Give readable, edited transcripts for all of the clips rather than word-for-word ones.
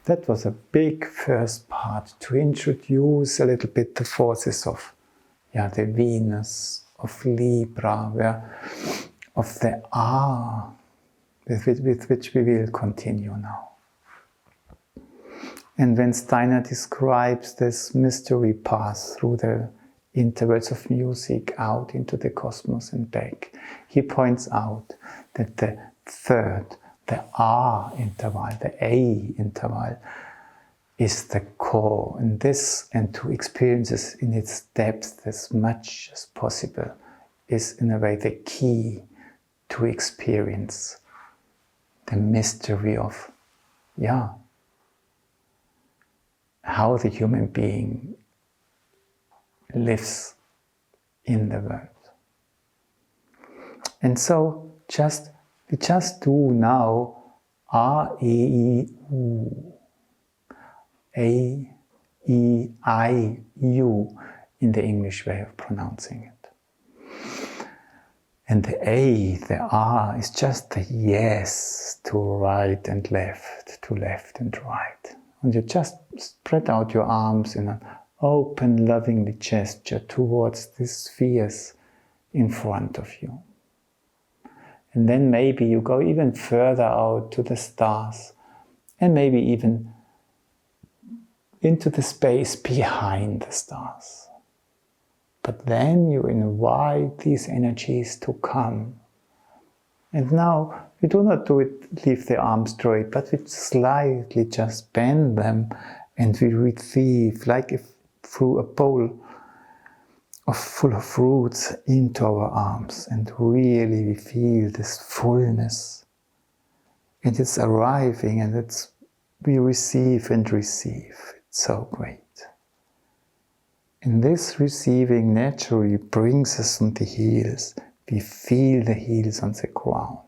that was a big first part to introduce a little bit the forces of the Venus, of Libra, of the R, with which we will continue now. And when Steiner describes this mystery path through the intervals of music out into the cosmos and back, he points out that the third, the R interval, the A interval, is the core, and this, and to experience this in its depth as much as possible, is in a way the key to experience the mystery of, how the human being lives in the world. And so we just do now R-E-E-U, A-E-I-U in the English way of pronouncing it. And the A, the R, is just the yes to right and left, to left and right. And you just spread out your arms in an open, lovingly gesture towards these spheres in front of you. And then maybe you go even further out to the stars, and maybe even into the space behind the stars. But then you invite these energies to come. And now we do not leave the arms straight, but we slightly just bend them, and we receive, like if through a bowl full of fruits, into our arms. And really we feel this fullness. And it's arriving, and we receive and receive. It's so great. And this receiving naturally brings us on the heels. We feel the heels on the ground.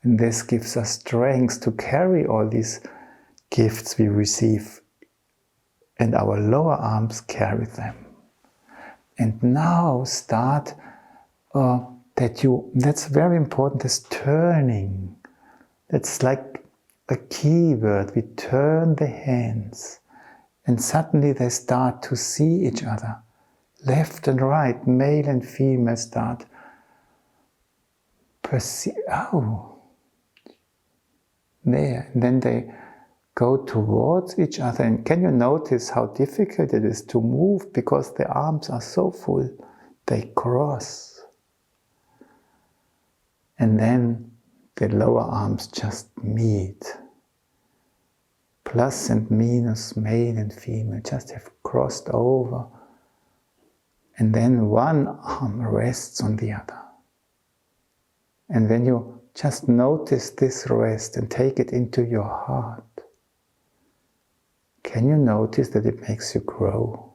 And this gives us strength to carry all these gifts we receive, and our lower arms carry them. And now start, that's very important, this turning. That's like a key word. We turn the hands, and suddenly they start to see each other. Left and right, male and female start there. And then they go towards each other. And can you notice how difficult it is to move, because the arms are so full, they cross. And then the lower arms just meet. Plus and minus, male and female, just have crossed over. And then one arm rests on the other. And when you just notice this rest and take it into your heart, can you notice that it makes you grow?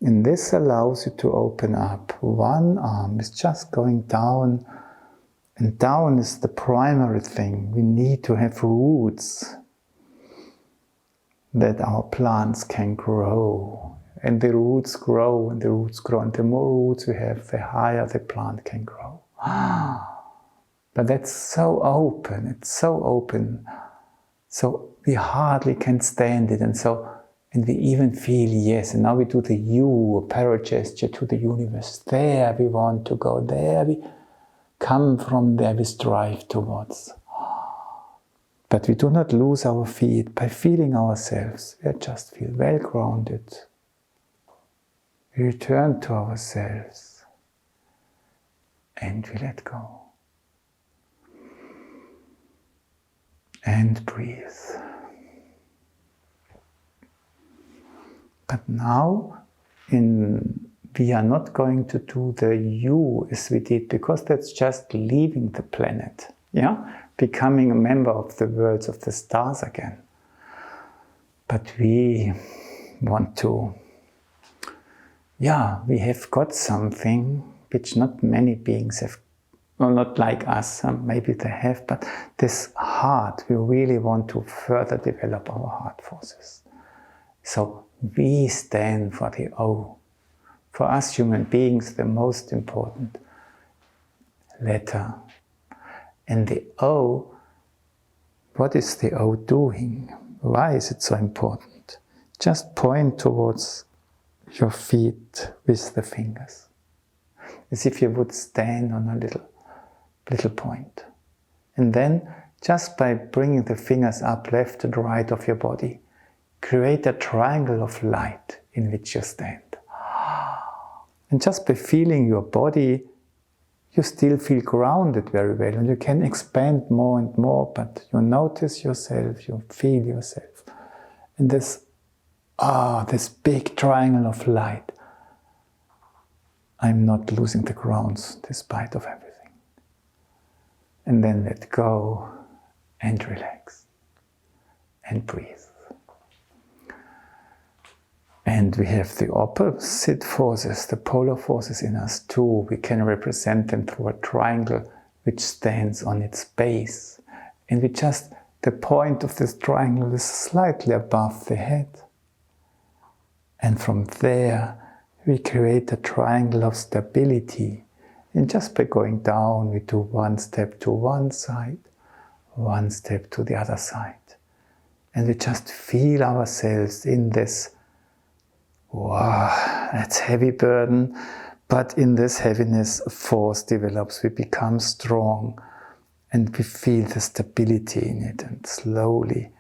And this allows you to open up. One arm is just going down, and down is the primary thing. We need to have roots that our plants can grow. And the roots grow, and the roots grow, and the more roots we have, the higher the plant can grow. But that's so open, it's so open, so we hardly can stand it, and we even feel yes, and now we do the U, a parrot gesture to the universe. There we want to go, there we come from, there we strive towards. But we do not lose our feet by feeling ourselves, we just feel well grounded. We return to ourselves, and we let go. And breathe. But now we are not going to do the U as we did, because that's just leaving the planet, becoming a member of the worlds of the stars again. But we want to, we have got something which not many beings have, well, not like us, maybe they have, but this heart, we really want to further develop our heart forces. So we stand for the O. For us human beings, the most important letter. And the O, what is the O doing? Why is it so important? Just point towards your feet with the fingers, as if you would stand on a little point. And then, just by bringing the fingers up left and right of your body, create a triangle of light in which you stand. And just by feeling your body, you still feel grounded very well, and you can expand more and more, but you notice yourself, you feel yourself. And this big triangle of light. I'm not losing the grounds despite of everything. And then let go and relax and breathe. And we have the opposite forces, the polar forces in us too. We can represent them through a triangle which stands on its base. And the point of this triangle is slightly above the head. And from there, we create a triangle of stability. And just by going down, we do one step to one side, one step to the other side. And we just feel ourselves in this, wow, that's heavy burden, but in this heaviness, force develops. We become strong and we feel the stability in it, and slowly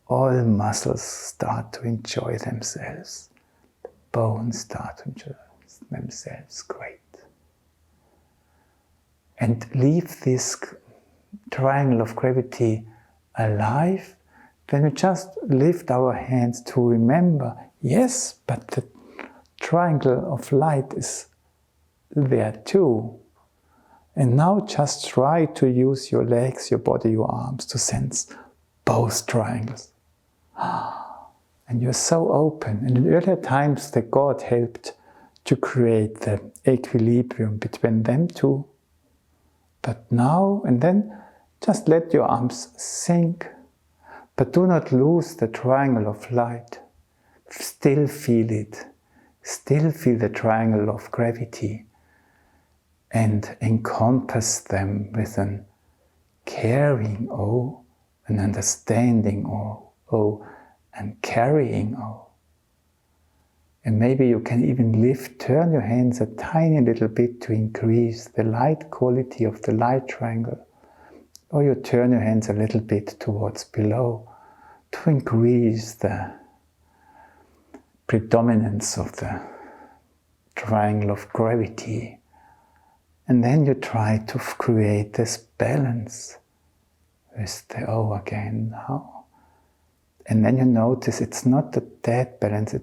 all muscles start to enjoy themselves. The bones start to enjoy themselves. Great. And leave this triangle of gravity alive. Then we just lift our hands to remember, yes, but the triangle of light is there too. And now just try to use your legs, your body, your arms to sense both triangles. And you're so open. And in earlier times, the God helped to create the equilibrium between them two. But now and then, just let your arms sink. But do not lose the triangle of light. Still feel it. Still feel the triangle of gravity. And encompass them with an caring O, an understanding O, and carrying O. And maybe you can even turn your hands a tiny little bit to increase the light quality of the light triangle. Or you turn your hands a little bit towards below to increase the predominance of the triangle of gravity. And then you try to create this balance with the O again. And then you notice it's not a dead balance,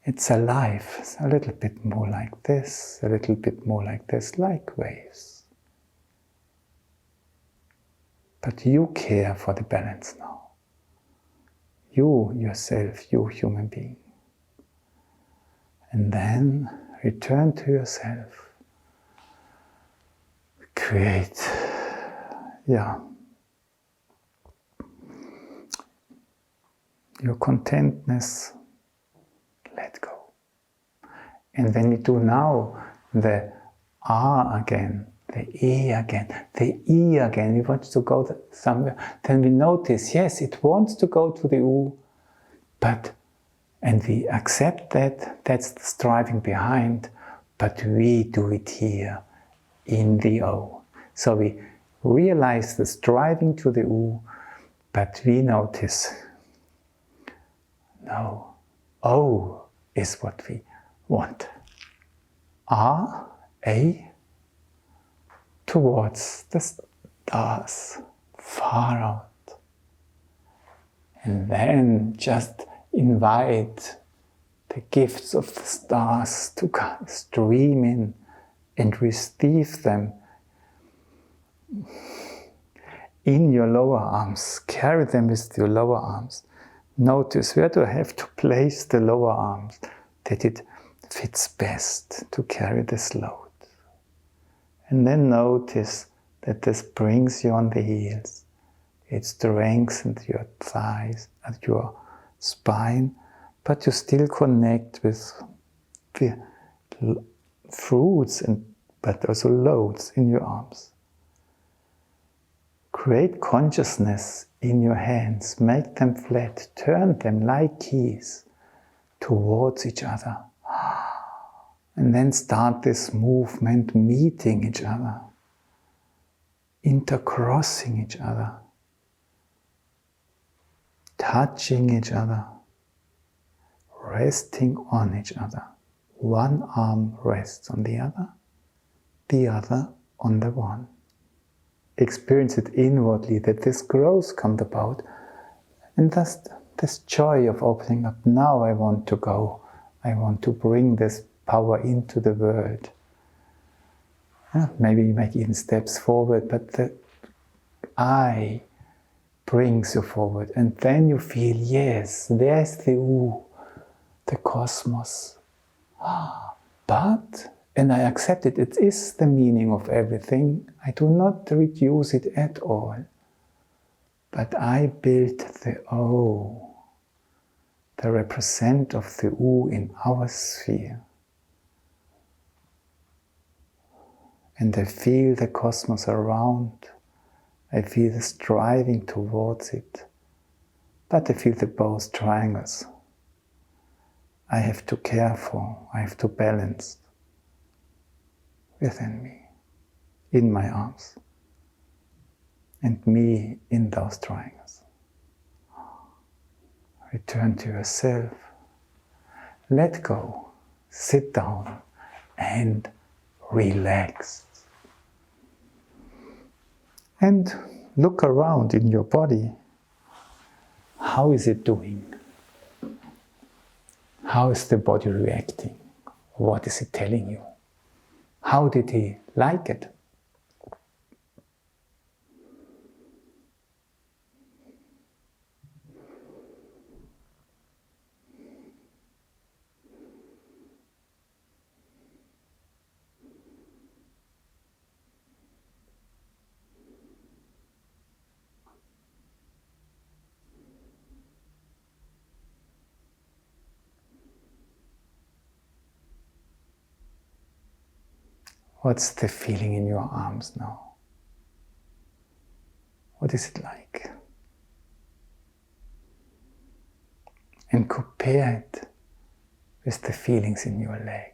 it's alive. It's a little bit more like this, a little bit more like this, like waves. But you care for the balance now. You, yourself, you human being. And then return to yourself. Create, your contentness. Let go. And when we do now the R again, the E again, the E again, we want to go somewhere, then we notice, yes, it wants to go to the U, and we accept that, that's the striving behind, but we do it here in the O. So we realize the striving to the U, but we notice, no, O is what we want. R, A, towards the stars, far out. And then just invite the gifts of the stars to stream in and receive them in your lower arms. Carry them with your lower arms. Notice where do I have to place the lower arms, that it fits best to carry this load. And then notice that this brings you on the heels. It strengthens your thighs and your spine, but you still connect with the fruits but also loads in your arms. Create consciousness in your hands, make them flat, turn them like keys towards each other. And then start this movement, meeting each other, intercrossing each other, touching each other, resting on each other. One arm rests on the other on the one. Experience it inwardly, that this growth comes about, and thus this joy of opening up. Now I want to go. I want to bring this power into the world. Maybe you make even steps forward, but the I brings you forward, and then you feel, yes, there's the U, the cosmos. But, and I accept it, it is the meaning of everything. I do not reduce it at all. But I built the O, the represent of the U in our sphere. And I feel the cosmos around. I feel the striving towards it. But I feel the both triangles. I have to care for, I have to balance within me, in my arms, and me in those triangles. Return to yourself, let go, sit down, and relax. And look around in your body. How is it doing? How is the body reacting? What is it telling you? How did he like it? What's the feeling in your arms now? What is it like? And compare it with the feelings in your leg.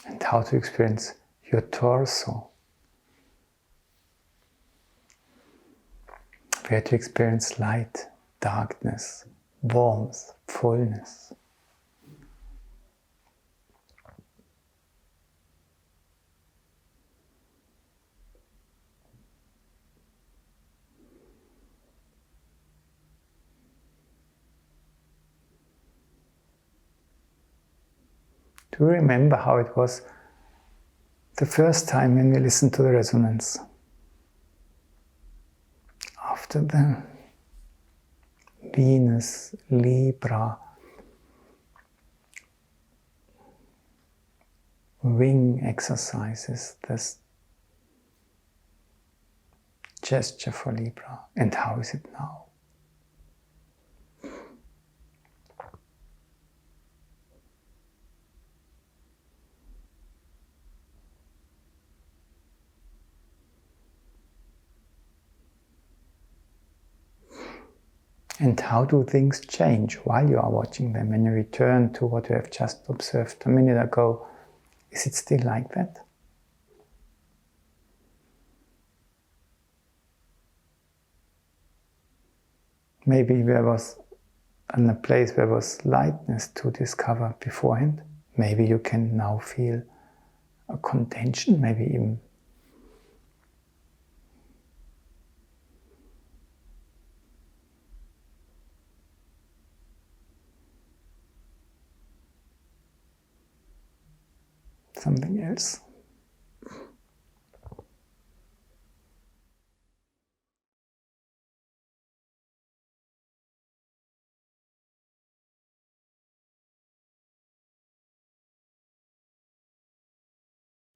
And how to experience your torso. Where to experience light, darkness, warmth, fullness. Do you remember how it was the first time when we listened to the resonance? After the Venus, Libra, wing exercises, this gesture for Libra. And how is it now? And how do things change while you are watching them? When you return to what you have just observed a minute ago, is it still like that? Maybe there was in a place where there was lightness to discover beforehand. Maybe you can now feel a contention, maybe even something else.